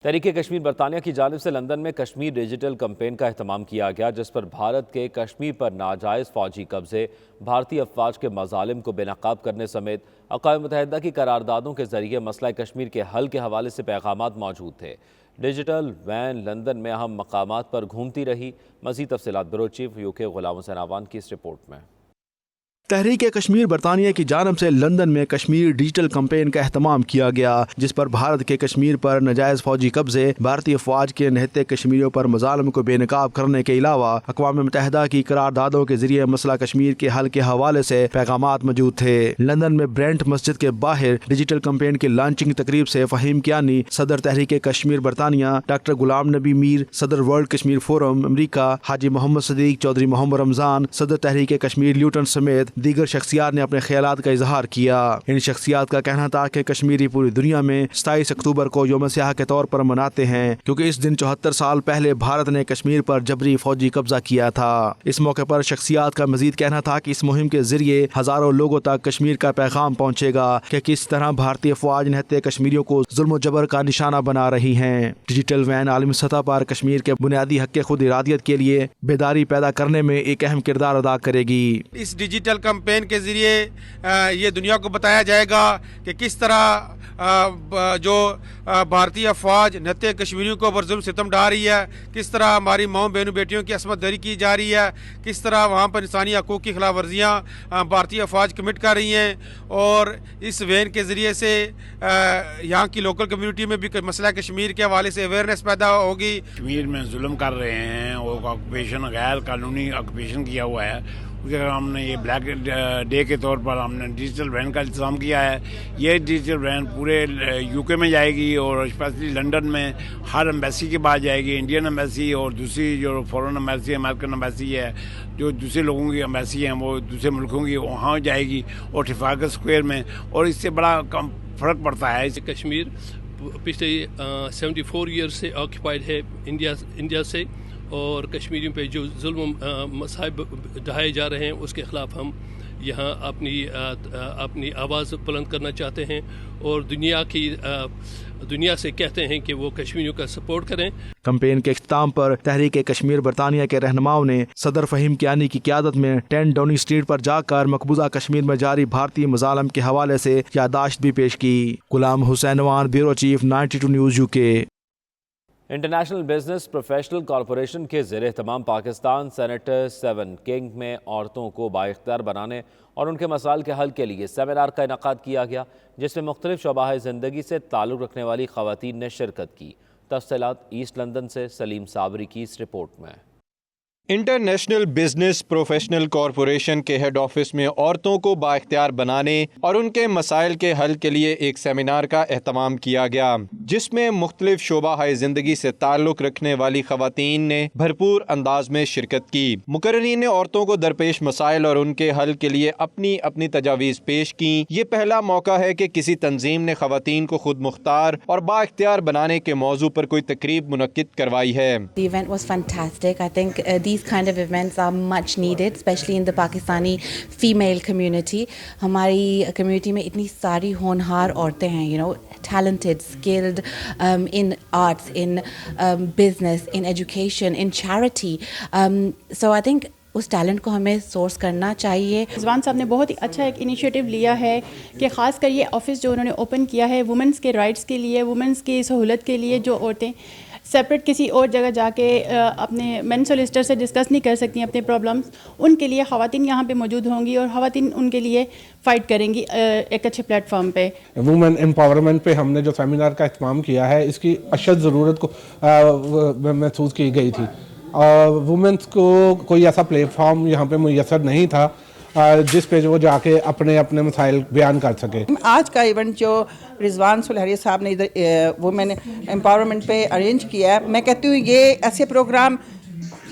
تحریک کشمیر برطانیہ کی جانب سے لندن میں کشمیر ڈیجیٹل کمپین کا اہتمام کیا گیا، جس پر بھارت کے کشمیر پر ناجائز فوجی قبضے، بھارتی افواج کے مظالم کو بے نقاب کرنے سمیت اقوام متحدہ کی قراردادوں کے ذریعے مسئلہ کشمیر کے حل کے حوالے سے پیغامات موجود تھے۔ ڈیجیٹل وین لندن میں اہم مقامات پر گھومتی رہی۔ مزید تفصیلات بیورو چیف UK غلام حسین آوان کی اس رپورٹ میں۔ تحریک کشمیر برطانیہ کی جانب سے لندن میں کشمیر ڈیجیٹل کمپین کا اہتمام کیا گیا، جس پر بھارت کے کشمیر پر ناجائز فوجی قبضے، بھارتی افواج کے نہتے کشمیریوں پر مظالم کو بے نقاب کرنے کے علاوہ اقوام متحدہ کی قراردادوں کے ذریعے مسئلہ کشمیر کے حل کے حوالے سے پیغامات موجود تھے۔ لندن میں برینٹ مسجد کے باہر ڈیجیٹل کمپین کی لانچنگ تقریب سے فہیم کیانی، صدر تحریک کشمیر برطانیہ ڈاکٹر غلام نبی میر، صدر ورلڈ کشمیر فورم امریکہ حاجی محمد صدیق چودھری محمد رمضان، صدر تحریک کشمیر لیوٹن سمیت دیگر شخصیات نے اپنے خیالات کا اظہار کیا۔ ان شخصیات کا کہنا تھا کہ کشمیری پوری دنیا میں 27 اکتوبر کو یوم سیاہ کے طور پر مناتے ہیں، کیونکہ اس دن 74 سال پہلے بھارت نے کشمیر پر جبری فوجی قبضہ کیا تھا۔ اس موقع پر شخصیات کا مزید کہنا تھا کہ اس مہم کے ذریعے ہزاروں لوگوں تک کشمیر کا پیغام پہنچے گا کہ کس طرح بھارتی افواج نہتے کشمیریوں کو ظلم و جبر کا نشانہ بنا رہی ہیں۔ ڈیجیٹل وین عالمی سطح پر کشمیر کے بنیادی حق خود ارادیت کے لیے بیداری پیدا کرنے میں ایک اہم کردار ادا کرے گی۔ اس ڈیجیٹل کمپین کے ذریعے یہ دنیا کو بتایا جائے گا کہ کس طرح جو بھارتی افواج نہتے کشمیریوں کو پر ظلم ستم ڈھا رہی ہے، کس طرح ہماری ماؤں بہنوں بیٹیوں کی عصمت دری کی جا رہی ہے، کس طرح وہاں پر انسانی حقوق کی خلاف ورزیاں بھارتی افواج کمٹ کر رہی ہیں، اور اس وین کے ذریعے سے یہاں کی لوکل کمیونٹی میں بھی مسئلہ کشمیر کے حوالے سے اویئرنیس پیدا ہوگی۔ کشمیر میں ظلم کر رہے ہیں اور آکوپیشن غیر قانونی آکوپیشن کیا ہوا ہے، ہم نے یہ بلیک ڈے کے طور پر ہم نے ڈیجیٹل وین کا انتظام کیا ہے۔ یہ ڈیجیٹل وین پورے UK میں جائے گی اور اسپیشلی لنڈن میں ہر ایمبیسی کے بعد جائے گی، انڈین ایمبیسی اور دوسری جو فورن ایمبیسی امریکن ایمبیسی ہے، جو دوسرے لوگوں کی ایمبیسی ہیں وہ دوسرے ملکوں کی، وہاں جائے گی اور ٹرافالگر اسکوائر میں، اور اس سے بڑا فرق پڑتا ہے۔ کشمیر پچھلے 74 ایئر سے آکوپائڈ ہے انڈیا سے، اور کشمیریوں پہ جو ظلم مصائب ڈھائے جا رہے ہیں اس کے خلاف ہم یہاں اپنی آواز بلند کرنا چاہتے ہیں، اور دنیا سے کہتے ہیں کہ وہ کشمیریوں کا سپورٹ کریں۔ کمپین کے اختتام پر تحریک کشمیر برطانیہ کے رہنماؤں نے صدر فہیم کیانی کی قیادت میں 10 ڈاؤننگ اسٹریٹ پر جا کر مقبوضہ کشمیر میں جاری بھارتی مظالم کے حوالے سے یادداشت بھی پیش کی۔ غلام حسین وان، bureau chief, 92 news UK۔ International business professional corporation کے زیر اہتمام پاکستان سینیٹر 7 کنگ میں عورتوں کو بااختیار بنانے اور ان کے مسائل کے حل کے لیے سیمینار کا انعقاد کیا گیا، جس میں مختلف شعبہ زندگی سے تعلق رکھنے والی خواتین نے شرکت کی۔ تفصیلات ایسٹ لندن سے سلیم صابری کی اس رپورٹ میں۔ انٹرنیشنل بزنس پروفیشنل کارپوریشن کے ہیڈ آفس میں عورتوں کو بااختیار بنانے اور ان کے مسائل کے حل کے لیے ایک سیمینار کا اہتمام کیا گیا، جس میں مختلف شعبہ زندگی سے تعلق رکھنے والی خواتین نے بھرپور انداز میں شرکت کی۔ مقررین نے عورتوں کو درپیش مسائل اور ان کے حل کے لیے اپنی تجاویز پیش کی۔ یہ پہلا موقع ہے کہ کسی تنظیم نے خواتین کو خود مختار اور بااختیار بنانے کے موضوع پر کوئی تقریب منعقد کروائی ہے۔ The event was fantastic. I think these kind of events are much needed, especially in the Pakistani female community. ہماری کمیونٹی میں اتنی ساری ہونہار عورتیں ہیں, talented, skilled in arts, in business, in education, in charity. So I think اس talent کو ہمیں source کرنا چاہیے۔ رضوان صاحب نے بہت ہی اچھا ایک انیشیٹو لیا ہے کہ خاص کر یہ آفس جو انہوں نے اوپن کیا ہے وومنس کے رائٹس کے لیے، وومنس کی سہولت کے لیے، جو عورتیں سیپریٹ کسی اور جگہ جا کے اپنے مین سولیسٹر سے ڈسکس نہیں کر سکتی اپنے پرابلمس، ان کے لیے خواتین یہاں پہ موجود ہوں گی اور خواتین ان کے لیے فائٹ کریں گی ایک اچھے پلیٹ فارم پہ۔ وومن امپاورمنٹ پہ ہم نے جو سیمینار کا اہتمام کیا ہے، اس کی اشد ضرورت کو محسوس کی گئی تھی۔ وومنس کو کوئی ایسا پلیٹ فارم یہاں پہ میسر نہیں تھا جس پہ وہ جا کے اپنے مسائل بیان کر سکے۔ آج کا ایونٹ جو رضوان سلہری صاحب نے ادھر وومن امپاورمنٹ پہ ارینج کیا ہے، میں کہتی ہوں یہ ایسے پروگرام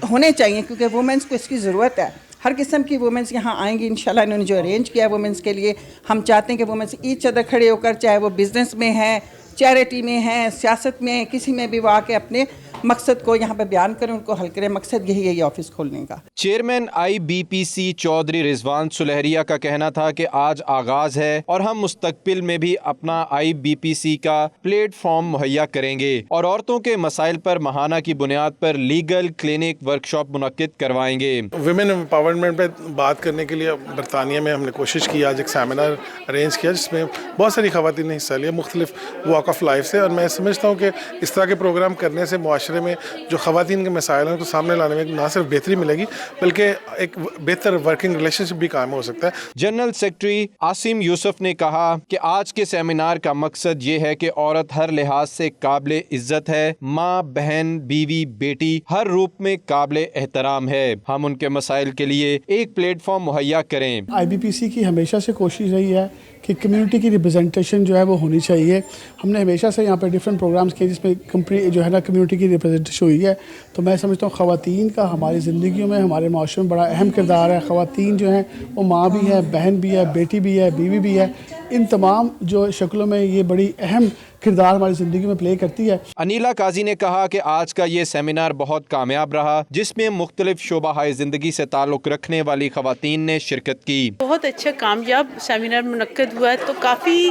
ہونے چاہیے کیونکہ وومنس کو اس کی ضرورت ہے۔ ہر قسم کی وومنس یہاں آئیں گی انشاءاللہ۔ انہوں نے جو ارینج کیا ہے وومنس کے لیے، ہم چاہتے ہیں کہ وومنس ایچ ادر کھڑے ہو کر، چاہے وہ بزنس میں ہے، چیریٹی میں ہیں, سیاست میں, کسی میں بھی وہ آ کے اپنے مقصد کو یہاں پہ بیان کریں, ان کو حل کریں. مقصد یہی ہے یہ آفس کھولنے کا. چیئرمین IBPC چودھری رضوان سلہریہ کا کہنا تھا کہ آج آغاز ہے اور ہم مستقبل میں بھی اپنا IBPC کا پلیٹ فارم مہیا کریں گے اور عورتوں کے مسائل پر ماہانہ کی بنیاد پر لیگل کلینک ورکشاپ منعقد کروائیں گے. ویمن امپاورمنٹ پہ بات کرنے کے لیے برطانیہ میں ہم نے کوشش کی, آج ایک سیمینار ارینج کیا جس میں بہت ساری خواتین نے حصہ لیا مختلف واک آف لائف سے, اور میں سمجھتا ہوں کہ اس طرح کے پروگرام کرنے سے معاشرے میں جو خواتین کے مسائل ہیں ان کو سامنے لانے میں نہ صرف بہتری ملے گی بلکہ ایک بہتر ورکنگ ریلیشن شپ بھی قائم ہو سکتا ہے. جنرل سیکرٹری عاصم یوسف نے کہا کہ آج کے سیمینار کا مقصد یہ ہے کہ عورت ہر لحاظ سے قابل عزت ہے, ماں, بہن, بیوی, بیٹی, ہر روپ میں قابل احترام ہے. ہم ان کے مسائل کے لیے ایک پلیٹ فارم مہیا کریں. IBPC کی ہمیشہ سے کوشش رہی ہے کہ کمیونٹی کی ریپرزنٹیشن جو ہے وہ ہونی چاہیے. ہم نے ہمیشہ سے یہاں پہ ڈفرینٹ پروگرامز کیے جس میں جو ہے نا کمیونٹی کی ریپرزنٹیشن ہوئی ہے. تو میں سمجھتا ہوں خواتین کا ہماری زندگیوں میں, ہمارے معاشرے میں بڑا اہم کردار ہے. خواتین جو ہیں وہ ماں بھی ہے, بہن بھی ہے, بیٹی بھی ہے, بیوی بھی ہے. ان تمام جو شکلوں میں یہ بڑی اہم کردار ہماری زندگی میں پلے کرتی ہے. انیلا قاضی نے کہا کہ آج کا یہ سیمینار بہت کامیاب رہا جس میں مختلف شعبہ زندگی سے تعلق رکھنے والی خواتین نے شرکت کی. بہت اچھا کامیاب سیمینار منعقد ہوا ہے, تو کافی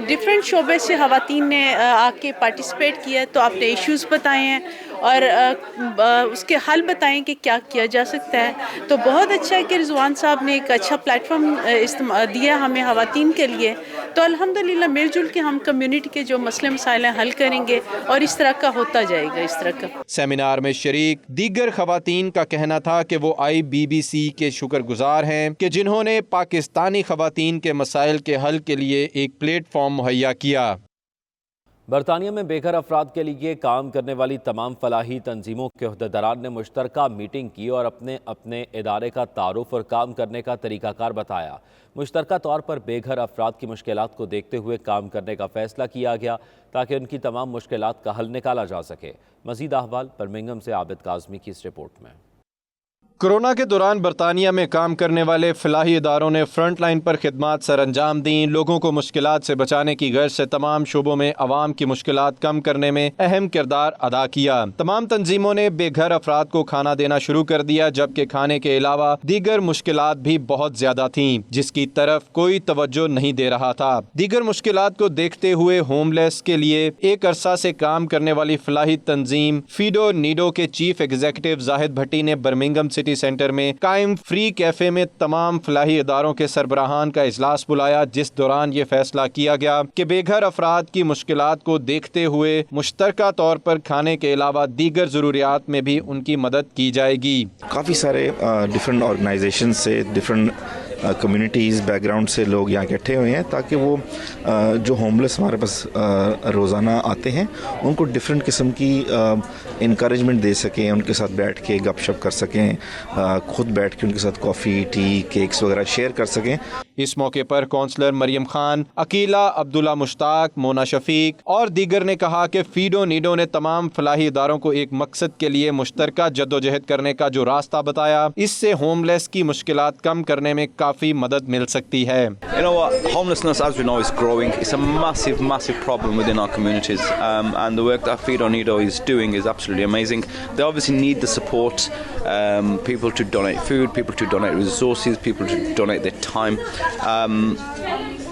ڈفرینٹ شعبے سے خواتین نے آ کے پارٹیسپیٹ کیا, تو آپ نے ایشوز بتائے ہیں اور اس کے حل بتائیں کہ کیا کیا جا سکتا ہے. تو بہت اچھا ہے کہ رضوان صاحب نے ایک اچھا پلیٹ فارم دیا ہمیں خواتین کے لیے. تو الحمدللہ مل جل کے ہم کمیونٹی کے جو مسئلے مسائل ہیں حل کریں گے اور اس طرح کا ہوتا جائے گا. اس طرح کا سیمینار میں شریک دیگر خواتین کا کہنا تھا کہ وہ IBPC کے شکر گزار ہیں کہ جنہوں نے پاکستانی خواتین کے مسائل کے حل کے لیے ایک پلیٹ فارم مہیا کیا. برطانیہ میں بے گھر افراد کے لیے کام کرنے والی تمام فلاحی تنظیموں کے عہدیداران نے مشترکہ میٹنگ کی اور اپنے ادارے کا تعارف اور کام کرنے کا طریقہ کار بتایا. مشترکہ طور پر بے گھر افراد کی مشکلات کو دیکھتے ہوئے کام کرنے کا فیصلہ کیا گیا تاکہ ان کی تمام مشکلات کا حل نکالا جا سکے. مزید احوال برمنگھم سے عابد کاظمی کی اس رپورٹ میں. کورونا کے دوران برطانیہ میں کام کرنے والے فلاحی اداروں نے فرنٹ لائن پر خدمات سر انجام دیں. لوگوں کو مشکلات سے بچانے کی غرض سے تمام شعبوں میں عوام کی مشکلات کم کرنے میں اہم کردار ادا کیا. تمام تنظیموں نے بے گھر افراد کو کھانا دینا شروع کر دیا, جبکہ کھانے کے علاوہ دیگر مشکلات بھی بہت زیادہ تھیں جس کی طرف کوئی توجہ نہیں دے رہا تھا. دیگر مشکلات کو دیکھتے ہوئے ہوم لیس کے لیے ایک عرصہ سے کام کرنے والی فلاحی تنظیم فیڈو نیڈو کے چیف ایگزیکٹو زاہد بھٹی نے برمنگھم سٹی سینٹر میں قائم فری کیفے میں تمام فلاحی اداروں کے سربراہان کا اجلاس بلایا, جس دوران یہ فیصلہ کیا گیا کہ بے گھر افراد کی مشکلات کو دیکھتے ہوئے مشترکہ طور پر کھانے کے علاوہ دیگر ضروریات میں بھی ان کی مدد کی جائے گی. کافی سارے ڈفرینٹ آرگنائزیشن سے, ڈفرینٹ کمیونٹیز بیک گراؤنڈ سے لوگ یہاں اکٹھے ہوئے ہیں تاکہ وہ جو ہوم لیس ہمارے پاس روزانہ آتے ہیں ان کو ڈفرینٹ قسم کی انکریجمنٹ دے سکیں, ان کے ساتھ بیٹھ کے گپ شپ کر سکیں, خود بیٹھ کے ان کے ساتھ کافی, ٹی, کیکس وغیرہ شیئر کر سکیں. اس موقع پر کونسلر مریم خان, عقیلہ عبداللہ مشتاق, مونا شفیق اور دیگر نے کہا کہ فیڈو نیڈو نے تمام فلاحی اداروں کو ایک مقصد کے لیے مشترکہ جدوجہد کرنے کا جو راستہ بتایا, اس سے ہوم لیس کی مشکلات کم کرنے میں کافی مدد مل سکتی ہے. You know what? Homelessness, as we know, is growing. It's a massive, massive problem within our communities, and the work that Feed on Nido is doing is absolutely amazing. They obviously need the support, people to donate food, people to donate resources, people to donate their time.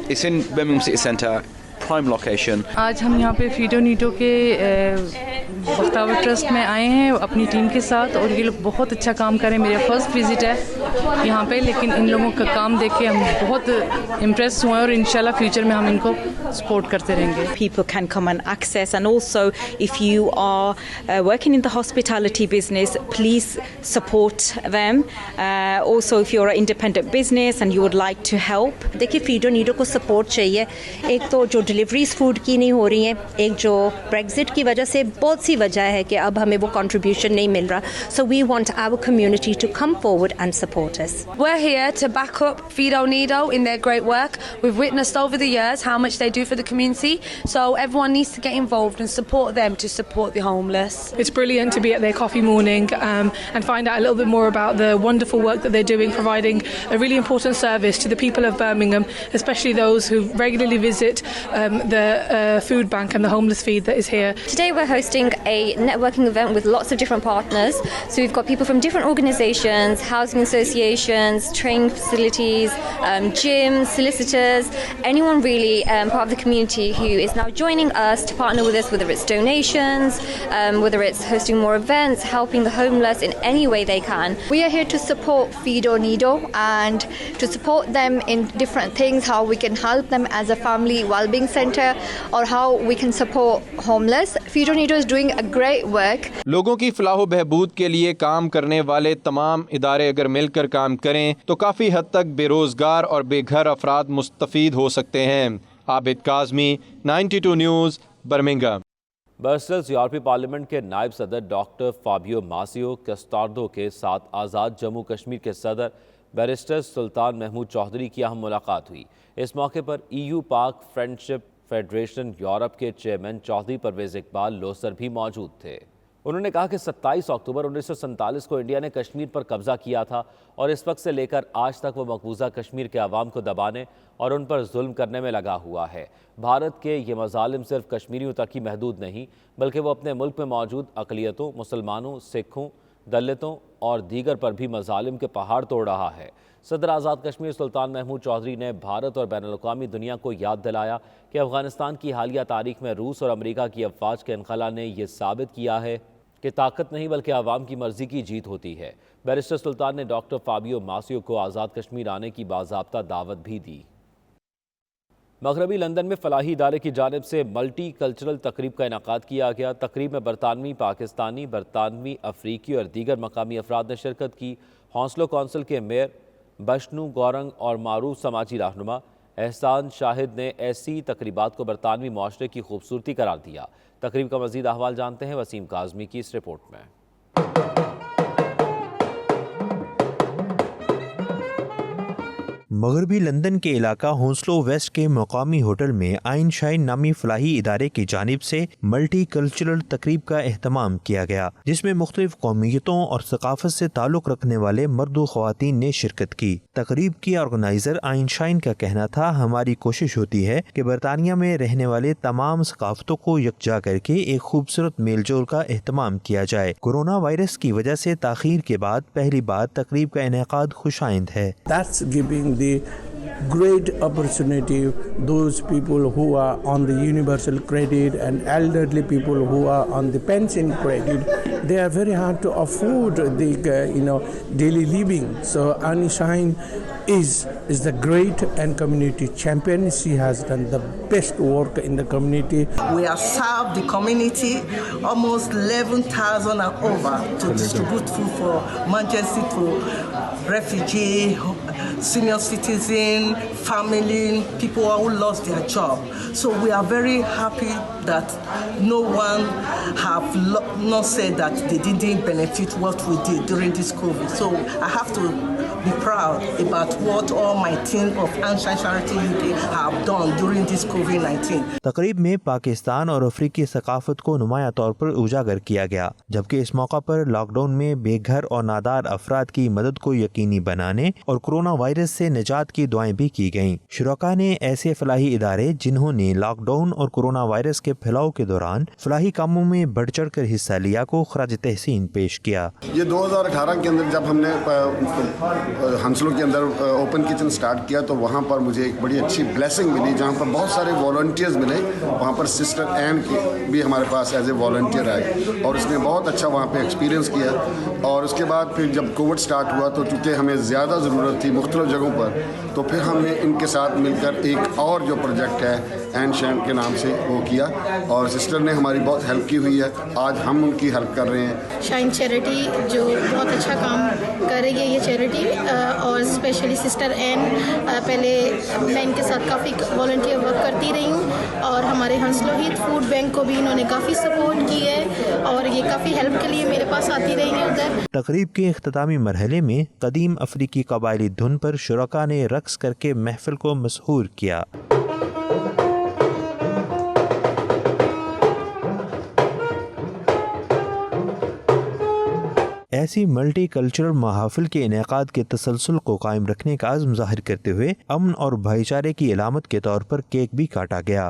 It's in Birmingham City Centre, prime location. آج ہم یہاں پہ فیڈو NATO کے بختاور trust میں آئے ہیں اپنی team کے ساتھ, اور یہ لوگ بہت اچھا کام کریں. میرا فرسٹ وزٹ ہے یہاں پہ, لیکن ان لوگوں کا کام دیکھ کے ہم بہت امپریس ہوئے, اور انشاءاللہ فیوچر میں ہم ان کو سپورٹ کرتے رہیں گے. People can come and access, and also if you are working in the hospitality business, please support them. Also if you're an independent business and you would like to help. دیکھیے فیڈو نیڈو کو support چاہیے. ایک تو جو deliveries food کی نہیں ہو رہی ہیں, ایک جو بریگزٹ کی وجہ سے بہت سی وجہ ہے کہ اب ہمیں وہ کنٹریبیوشن نہیں مل رہا. So we want our community to come forward and support us. We're here to back up Feed on Nido in their great work. We've witnessed over the years how much they do for the community, so everyone needs to get involved and support them to support the homeless. It's brilliant to be at their coffee morning and find out a little bit more about the wonderful work that they're doing, providing a really important service to the people of Birmingham, especially those who regularly visit the food bank and the homeless feed that is here. Today we're hosting a networking event with lots of different partners. So we've got people from different organisations, housing associations, training facilities, gyms, solicitors, anyone really part of the community who is now joining us to partner with us, whether it's donations, whether it's hosting more events, helping the homeless in any way they can. We are here to support Feed or Nido and to support them in different things, how we can help them as a family wellbeing center or how we can support homeless. Feed or Nido is doing a great work. لوگوں کی فلاح و بہبود کے لیے کام کرنے والے تمام ادارے اگر مل کر کام کریں تو کافی حد تک بے روزگار اور بے گھر افراد مستفید ہو سکتے ہیں. عابد کاظمی، 92 نیوز، برمنگھم. برسلز یورپی پارلیمنٹ کے نائب صدر ڈاکٹر فابیو ماسیو کیسٹاردو کے ساتھ آزاد جموں کشمیر کے صدر بیرسٹر سلطان محمود چودھری کی اہم ملاقات ہوئی. اس موقع پر EU پاک فرینڈشپ فیڈریشن یورپ کے چیئرمین چودھری پرویز اقبال لوثر بھی موجود تھے. انہوں نے کہا کہ 27 اکتوبر 1947 کو انڈیا نے کشمیر پر قبضہ کیا تھا اور اس وقت سے لے کر آج تک وہ مقبوضہ کشمیر کے عوام کو دبانے اور ان پر ظلم کرنے میں لگا ہوا ہے. بھارت کے یہ مظالم صرف کشمیریوں تک ہی محدود نہیں بلکہ وہ اپنے ملک میں موجود اقلیتوں، مسلمانوں، سکھوں، دلتوں اور دیگر پر بھی مظالم کے پہاڑ توڑ رہا ہے. صدر آزاد کشمیر سلطان محمود چودھری نے بھارت اور بین الاقوامی دنیا کو یاد دلایا کہ افغانستان کی حالیہ تاریخ میں روس اور امریکہ کی افواج کے انخلا نے یہ ثابت کیا ہے کہ طاقت نہیں بلکہ عوام کی مرضی کی جیت ہوتی ہے. بیرسٹر سلطان نے ڈاکٹر فابیو ماسیو کو آزاد کشمیر آنے کی باضابطہ دعوت بھی دی. مغربی لندن میں فلاحی ادارے کی جانب سے ملٹی کلچرل تقریب کا انعقاد کیا گیا. تقریب میں برطانوی، پاکستانی، برطانوی، افریقی اور دیگر مقامی افراد نے شرکت کی. ہانسلو کونسل کے میئر بشنو گورنگ اور معروف سماجی رہنما احسان شاہد نے ایسی تقریبات کو برطانوی معاشرے کی خوبصورتی قرار دیا. تقریب کا مزید احوال جانتے ہیں وسیم کاظمی کی اس رپورٹ میں. مغربی لندن کے علاقہ ہونسلو ویسٹ کے مقامی ہوٹل میں آئین شائن نامی فلاحی ادارے کی جانب سے ملٹی کلچرل تقریب کا اہتمام کیا گیا، جس میں مختلف قومیتوں اور ثقافت سے تعلق رکھنے والے مرد و خواتین نے شرکت کی. تقریب کی آرگنائزر آئین شائن کا کہنا تھا، ہماری کوشش ہوتی ہے کہ برطانیہ میں رہنے والے تمام ثقافتوں کو یکجا کر کے ایک خوبصورت میل جول کا اہتمام کیا جائے. کورونا وائرس کی وجہ سے تاخیر کے بعد پہلی بار تقریب کا انعقاد خوش آئند ہے. Great opportunity, those people who are on the universal credit and elderly people who are on the pension credit, they are very hard to afford the daily living. So Annie Shine is the great and community champion. She has done the best work in the community. We have served the community almost 11,000 and over to distribute food for emergency to refugee, senior citizen, family, people who lost their job. So we are very happy that no one have not said that they didn't benefit what we did during this COVID. So I have to be proud about what all my team of Anshan Charity UK have done during this COVID-19. تقریب میں پاکستان اور افریقی ثقافت کو نمایاں طور پر اجاگر کیا گیا، جبکہ اس موقع پر لاک ڈاؤن میں بے گھر اور نادار افراد کی مدد کو یقینی بنانے اور کورونا وائرس سے نجات کی دعائیں بھی کی گئیں. شرکاء نے ایسے فلاحی ادارے جنہوں نے لاک ڈاؤن اور کورونا وائرس کے پھیلاؤ کے دوران فلاحی کاموں میں بڑھ چڑھ کر حصہ لیا کو خراج تحسین پیش کیا. یہ 2018 کے اندر جب ہم نے ہنسلو کے اندر اوپن کچن سٹارٹ کیا تو وہاں پر مجھے ایک بڑی اچھی بلیسنگ ملی، جہاں پر بہت سارے والنٹیئرز ملے. وہاں پر سسٹر این کی بھی ہمارے پاس ایز اے والنٹیئر آئی اور اس نے بہت اچھا وہاں پہ ایکسپیرینس کیا. اور اس کے بعد پھر جب کووڈ سٹارٹ ہوا تو چونکہ ہمیں زیادہ ضرورت تھی مختلف جگہوں پر، تو پھر ہم نے ان کے ساتھ مل کر ایک اور جو پروجیکٹ ہے این شین کے نام سے وہ کیا اور سسٹر نے ہماری بہت ہیلپ کی ہوئی ہے. آج ہم ان کی ہیلپ کر رہے ہیں. شائن چیریٹی جو بہت اچھا کام کر رہی ہے یہ چیریٹی، اور اسپیشلی سسٹر این، پہلے میں ان کے ساتھ کافی والنٹیئر ورک کرتی رہی ہوں اور ہمارے ہنسلو ہیت فوڈ بینک کو بھی انہوں نے کافی سپورٹ کی ہے اور یہ کافی ہیلپ کے لیے میرے پاس آتی رہی ہیں ادھر. تقریب کے اختتامی مرحلے میں قدیم افریقی قبائلی دھن پر شرکاء نے رقص کر کے محفل کو مسحور کیا. ایسی ملٹی کلچرل محافل کے انعقاد کے تسلسل کو قائم رکھنے کا عزم ظاہر کرتے ہوئے امن اور بھائی چارے کی علامت کے طور پر کیک بھی کاٹا گیا.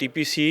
TPC